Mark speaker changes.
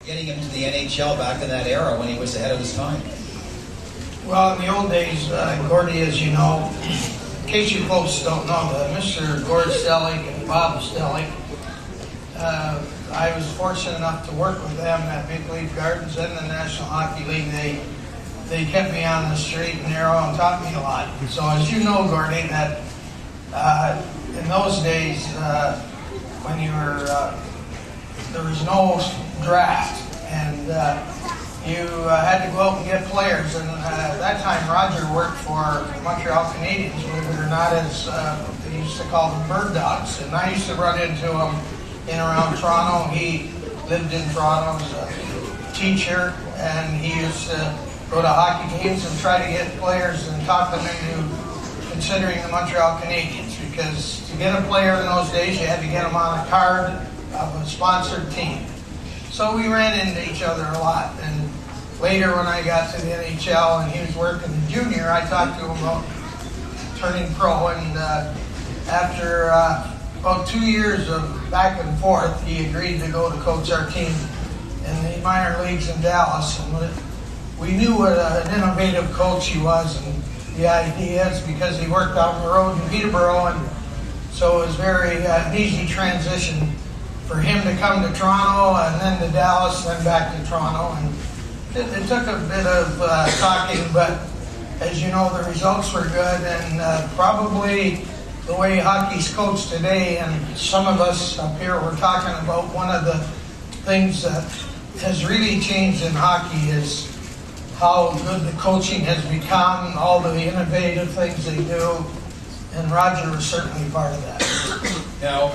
Speaker 1: Getting him to the NHL back in that era when he was ahead of his time.
Speaker 2: Well, in the old days, Gordy, as you know, in case you folks don't know, Mr. Gord Stellick and Bob Stellick, I was fortunate enough to work with them at Maple Leaf Gardens and the National Hockey League. They kept me on the straight and narrow and taught me a lot. So as you know, Gordy, that in those days, when you were, there was no draft, and you had to go out and get players. And at that time, Roger worked for the Montreal Canadiens, believe it or not, as they used to call them bird dogs. And I used to run into him in around Toronto. He lived in Toronto as a teacher, and he used to go to hockey games and try to get players and talk them into considering the Montreal Canadiens, because to get a player in those days, you had to get them on a card of a sponsored team. So we ran into each other a lot. And later when I got to the NHL and he was working in junior, I talked to him about turning pro. And after about 2 years of back and forth, he agreed to go to coach our team in the minor leagues in Dallas. And we knew what an innovative coach he was and the ideas, because he worked on the road in Peterborough, and so it was very an easy transition for him to come to Toronto and then to Dallas, then back to Toronto. And it took a bit of talking, but as you know, the results were good, and probably the way hockey's coached today, and some of us up here were talking about one of the things that has really changed in hockey is how good the coaching has become, all the innovative things they do, and Roger was certainly part of that.
Speaker 1: Now,